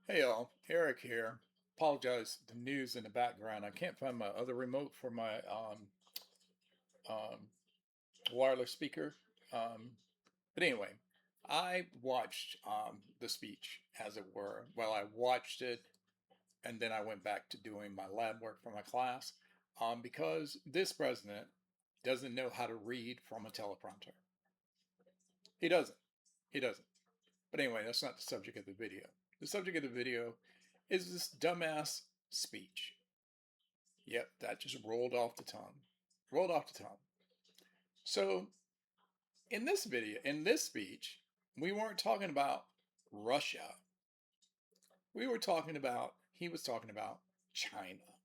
Hey y'all, Eric here. Apologize, the news in the background. I can't find my other remote for my um, wireless speaker. Um, but anyway, I watched the speech, as it were. Well, I watched it and then I went back to doing my lab work for my class because this president doesn't know how to read from a teleprompter. He doesn't. He doesn't. But anyway, that's not the subject of the video. The subject of the video is this dumbass speech. Yep, that just rolled off the tongue. Rolled off the tongue. So, in this speech, we weren't talking about Russia. He was talking about China.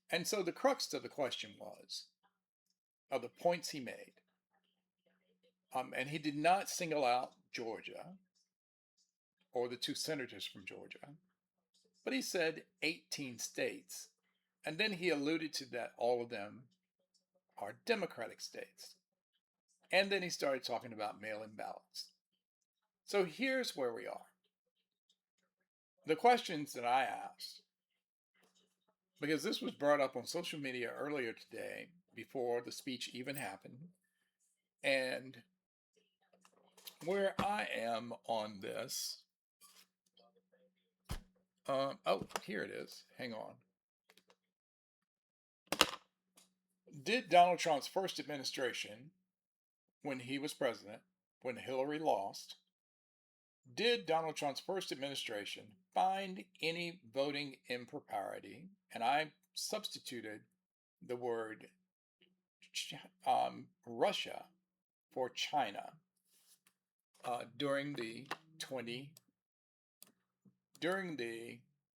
And so the crux of the question was, of the points he made, and he did not single out Georgia or the two senators from Georgia, but he said 18 states. And then he alluded to that all of them are Democratic states. And then he started talking about mail in ballots. So here's where we are. The questions that I asked, because this was brought up on social media earlier today before the speech even happened, and where I am on this, oh, here it is. Hang on. Did Donald Trump's first administration, when he was president, when Hillary lost, did Donald Trump's first administration find any voting impropriety? And I substituted the word Russia for China during the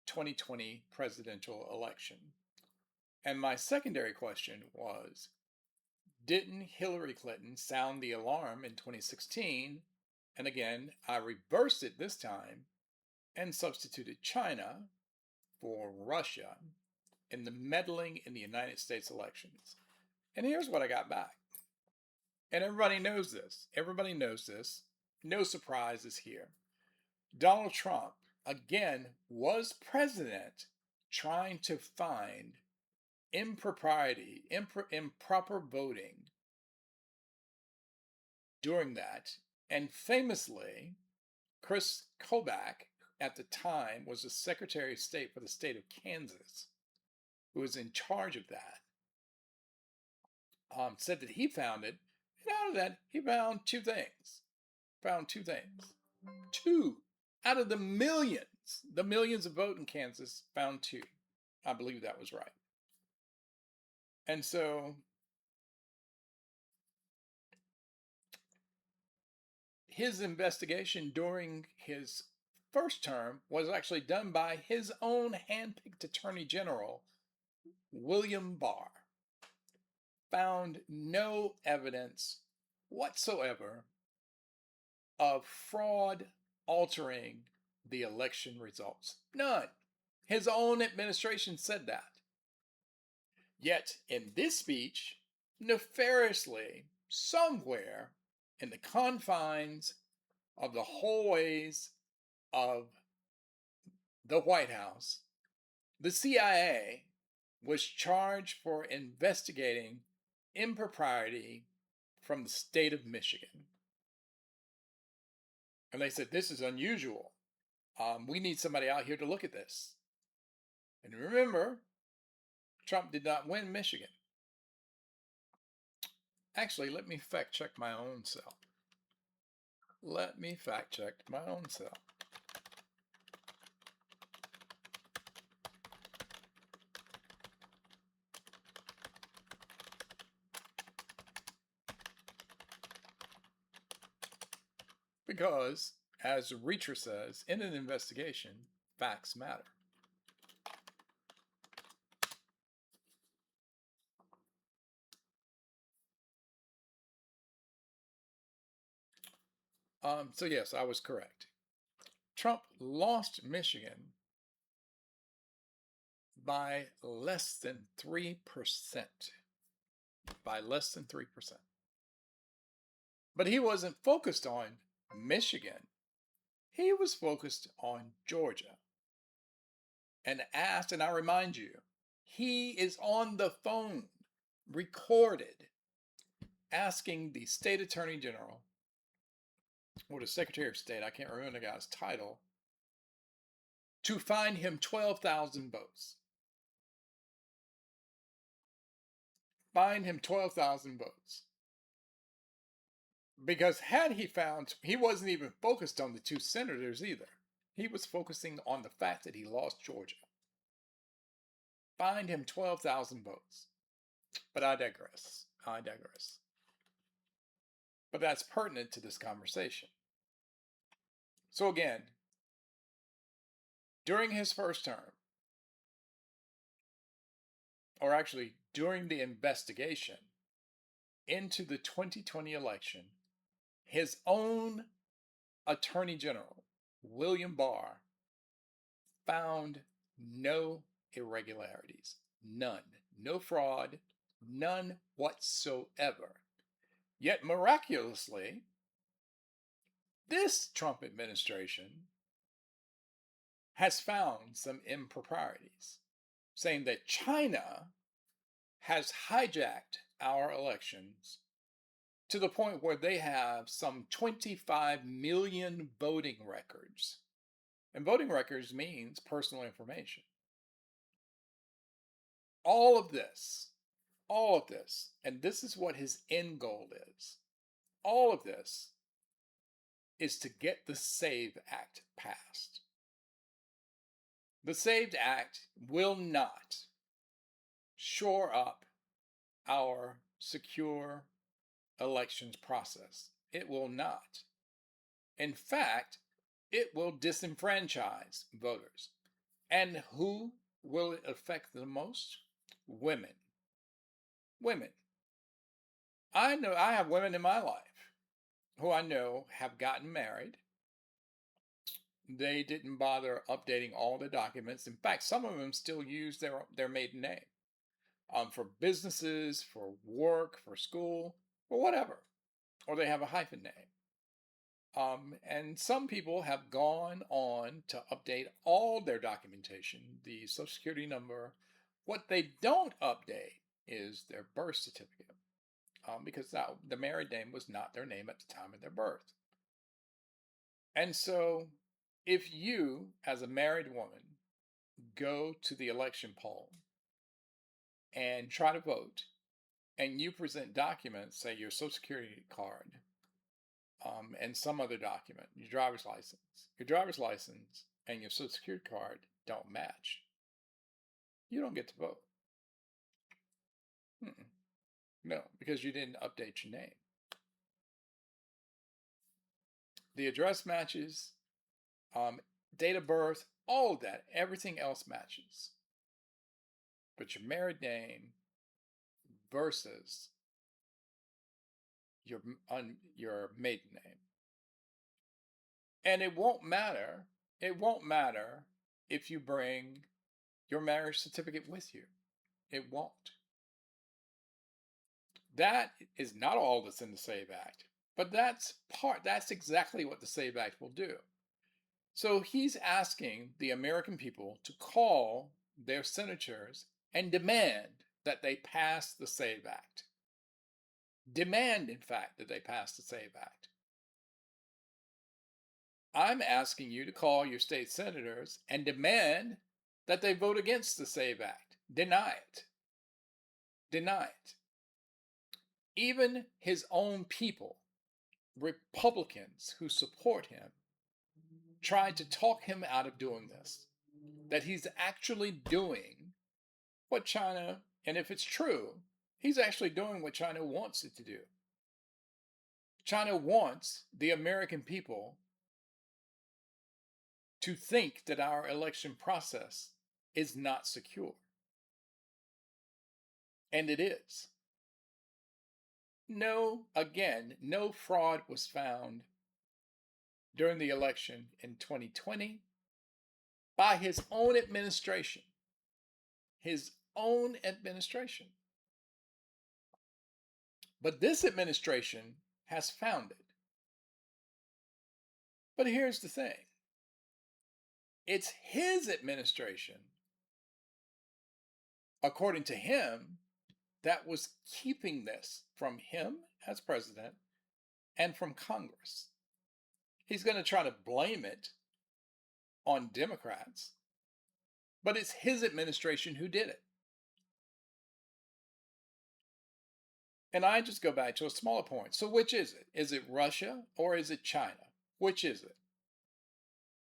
2020 presidential election. And my secondary question was, didn't Hillary Clinton sound the alarm in 2016? And again, I reversed it this time and substituted China for Russia in the meddling in the United States elections. And here's what I got back. And everybody knows this. Everybody knows this. No surprises here. Donald Trump, again, was president trying to find impropriety, improper voting during that. And famously, Chris Kobach, at the time, was the Secretary of State for the state of Kansas, who was in charge of that, said that he found it. And out of that, he found two things. Found two things. Two out of the millions of vote in Kansas, found two. I believe that was right. And so his investigation during his first term was actually done by his own handpicked Attorney General, William Barr. Found no evidence whatsoever of fraud altering the election results. None. His own administration said that. Yet in this speech, nefariously, somewhere in the confines of the hallways of the White House, the CIA was charged for investigating impropriety from the state of Michigan. And they said, this is unusual. We need somebody out here to look at this. And remember, Trump did not win Michigan. Actually, let me fact check my own self. Let me fact check my own self. Because, as Reacher says, in an investigation, facts matter. So yes, I was correct. Trump lost Michigan by less than 3%. By less than 3%. But he wasn't focused on Michigan. He was focused on Georgia and asked, and I remind you, he is on the phone, recorded, asking the state attorney general or the secretary of state, I can't remember the guy's title, to find him 12,000 votes. Find him 12,000 votes. Because had he found, he wasn't even focused on the two senators either. He was focusing on the fact that he lost Georgia. Find him 12,000 votes. But I digress. I digress. But that's pertinent to this conversation. So again, during his first term, or actually during the investigation into the 2020 election, his own Attorney General, William Barr, found no irregularities. None. No fraud. None whatsoever. Yet miraculously, this Trump administration has found some improprieties, saying that China has hijacked our elections to the point where they have some 25 million voting records. And voting records means personal information. All of this, and this is what his end goal is. All of this is to get the SAVE Act passed. The SAVE Act will not shore up our secure elections process. It will not. In fact, it will disenfranchise voters. And who will it affect the most? Women. Women. I know I have women in my life who I know have gotten married. They didn't bother updating all the documents. In fact, some of them still use their maiden name for businesses, for work, for school, or whatever. Or they have a hyphen name. And some people have gone on to update all their documentation, the Social Security number. What they don't update is their birth certificate, because the married name was not their name at the time of their birth. And so if you, as a married woman, go to the election poll and try to vote, and you present documents, say your Social Security card, and some other document, your driver's license and your Social Security card don't match, you don't get to vote. No, because you didn't update your name. The address matches, date of birth, all of that, everything else matches. But your married name versus your maiden name. And it won't matter if you bring your marriage certificate with you. It won't. That is not all that's in the SAVE Act, but that's exactly what the SAVE Act will do. So he's asking the American people to call their senators and demand that they pass the SAVE Act. Demand, in fact, that they pass the SAVE Act. I'm asking you to call your state senators and demand that they vote against the SAVE Act. Deny it. Deny it. Even his own people, Republicans who support him, tried to talk him out of doing this. That he's actually doing what China, and if it's true, he's actually doing what China wants it to do. China wants the American people to think that our election process is not secure. And it is. No fraud was found during the election in 2020 by his own administration. His own administration. But this administration has found it. But here's the thing. It's his administration, according to him, that was keeping this from him as president and from Congress. He's going to try to blame it on Democrats, but it's his administration who did it. And I just go back to a smaller point. So which is it? Is it Russia or is it China? Which is it?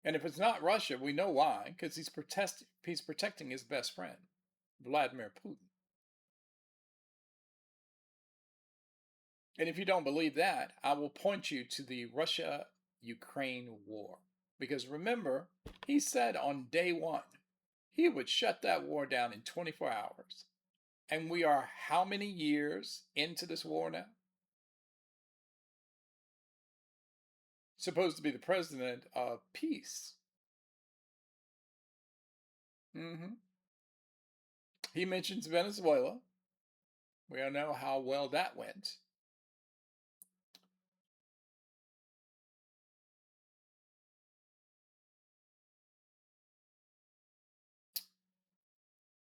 And if it's not Russia, we know why, because he's protecting his best friend, Vladimir Putin. And if you don't believe that, I will point you to the Russia-Ukraine war. Because remember, he said on day one, he would shut that war down in 24 hours. And we are how many years into this war now? Supposed to be the president of peace. He mentions Venezuela. We all know how well that went.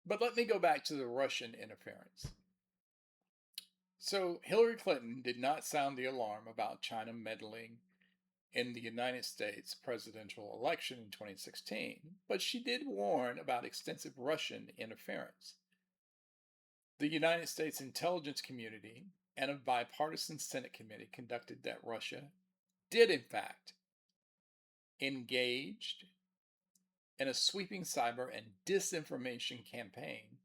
But let me go back to the Russian interference. So Hillary Clinton did not sound the alarm about China meddling in the United States presidential election in 2016, but she did warn about extensive Russian interference. The United States intelligence community and a bipartisan Senate committee conducted that Russia did, in fact, engage in a sweeping cyber and disinformation campaign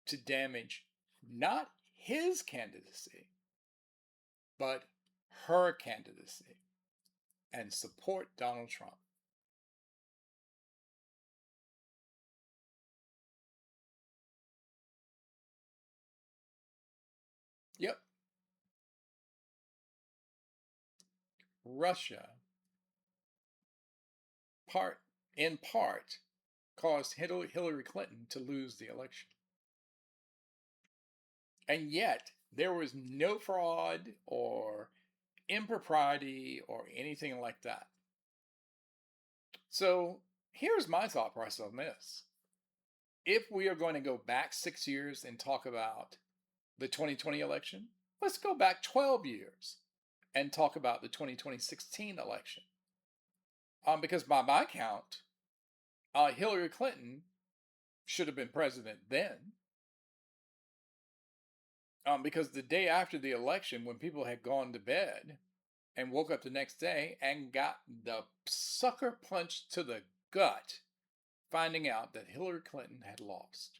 to damage not his candidacy, but her candidacy and support Donald Trump. Yep. Russia, in part, caused Hillary Clinton to lose the election. And yet, there was no fraud or impropriety or anything like that. So here's my thought process on this. If we are going to go back 6 years and talk about the 2020 election, let's go back 12 years and talk about the 2016 election. Because by my count, Hillary Clinton should have been president then. Because the day after the election, when people had gone to bed and woke up the next day and got the sucker punched to the gut, finding out that Hillary Clinton had lost.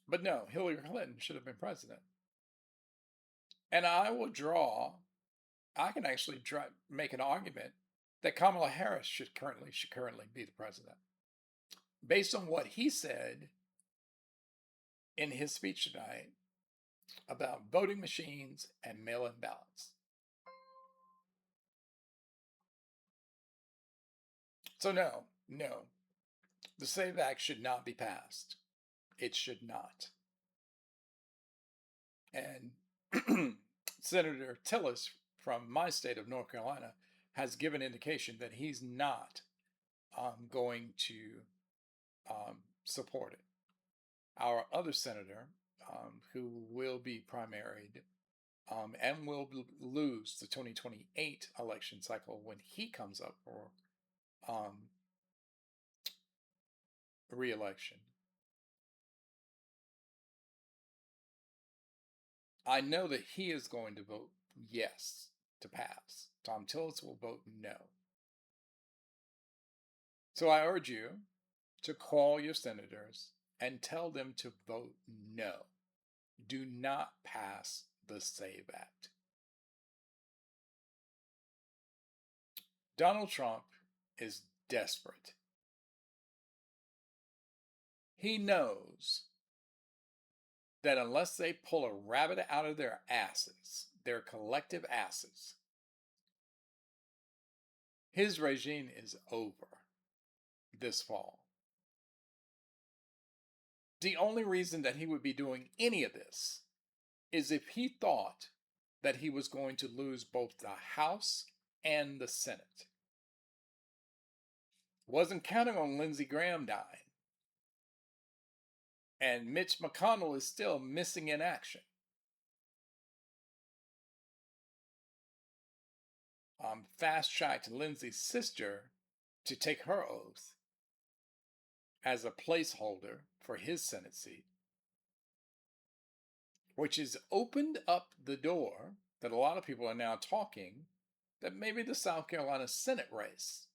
But no, Hillary Clinton should have been president. And I can actually make an argument that Kamala Harris should currently be the president. Based on what he said in his speech tonight about voting machines and mail-in ballots. So no, the SAVE Act should not be passed. It should not. And Senator Tillis from my state of North Carolina has given indication that he's not going to support it. Our other senator, who will be primaried and will lose the 2028 election cycle when he comes up for re-election. I know that he is going to vote yes to pass. Thom Tillis will vote no. So I urge you to call your senators and tell them to vote no. Do not pass the SAVE Act. Donald Trump is desperate. He knows that unless they pull a rabbit out of their asses, their collective asses, his regime is over this fall. The only reason that he would be doing any of this is if he thought that he was going to lose both the House and the Senate. wasn't counting on Lindsey Graham dying. And Mitch McConnell is still missing in action. Fast-tracked Lindsey's sister to take her oath as a placeholder for his Senate seat, which has opened up the door that a lot of people are now talking that maybe the South Carolina Senate race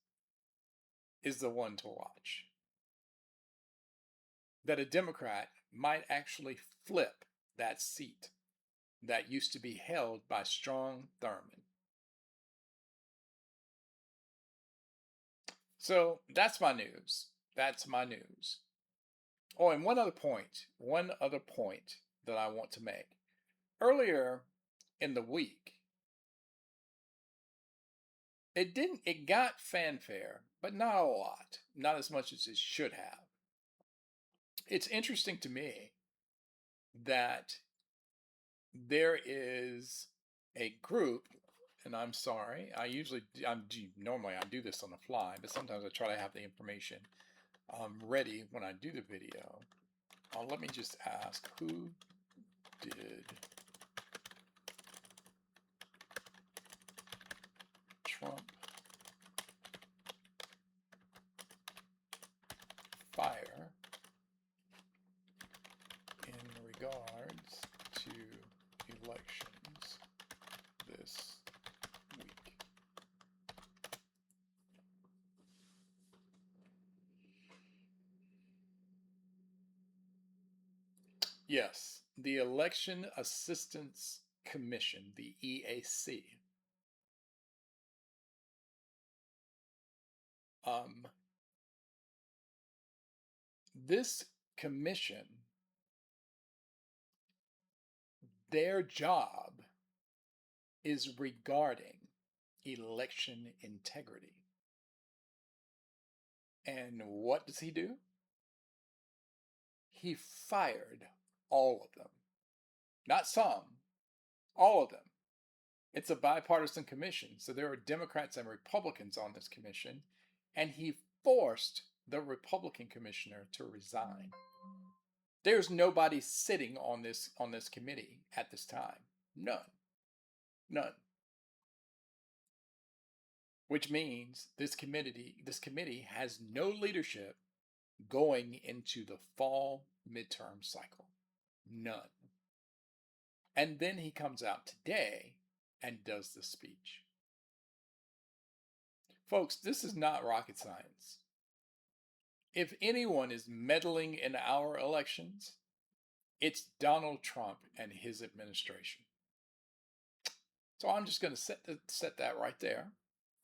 is the one to watch. That a Democrat might actually flip that seat that used to be held by Strom Thurmond. So that's my news. That's my news. Oh, and one other point that I want to make. Earlier in the week, it got fanfare, but not a lot, not as much as it should have. It's interesting to me that there is a group, and I'm sorry, normally I do this on the fly, but sometimes I try to have the information ready when I do the video. Let me just ask, who did Trump fire in regards to elections this week? Yes, the Election Assistance Commission, the EAC. This commission, their job is regarding election integrity. And what does he do? He fired all of them. Not some, all of them. It's a bipartisan commission, so there are Democrats and Republicans on this commission, and he forced the Republican commissioner to resign. There's nobody sitting on this committee at this time. None. Which means this committee has no leadership going into the fall midterm cycle. None. And then he comes out today and does the speech. Folks, this is not rocket science. If anyone is meddling in our elections, it's Donald Trump and his administration. So I'm just going to set that right there,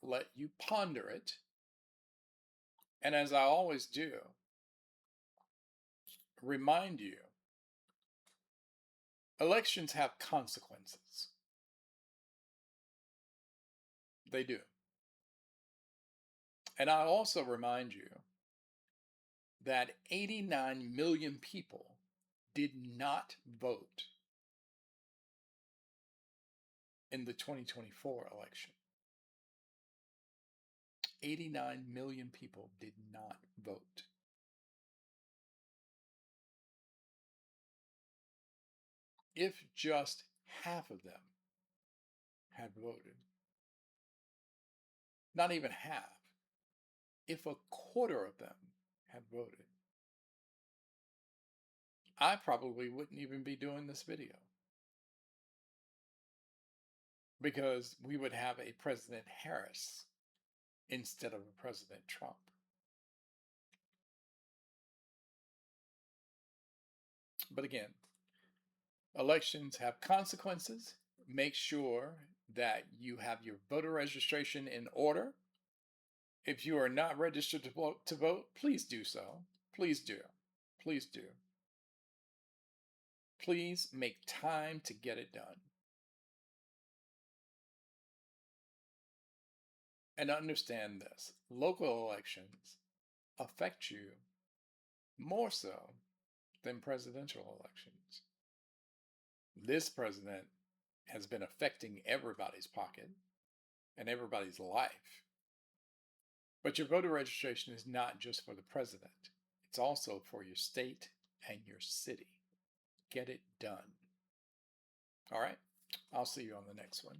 let you ponder it. And as I always do, remind you, elections have consequences. They do. And I also remind you that 89 million people did not vote in the 2024 election. 89 million people did not vote. If just half of them had voted, not even half, if a quarter of them had voted, I probably wouldn't even be doing this video, because we would have a President Harris instead of a President Trump. But again, elections have consequences. Make sure that you have your voter registration in order. If you are not registered to vote, please do so. Please do. Please do. Please make time to get it done. And understand this, local elections affect you more so than presidential elections. This president has been affecting everybody's pocket and everybody's life. But your voter registration is not just for the president. It's also for your state and your city. Get it done. All right. I'll see you on the next one.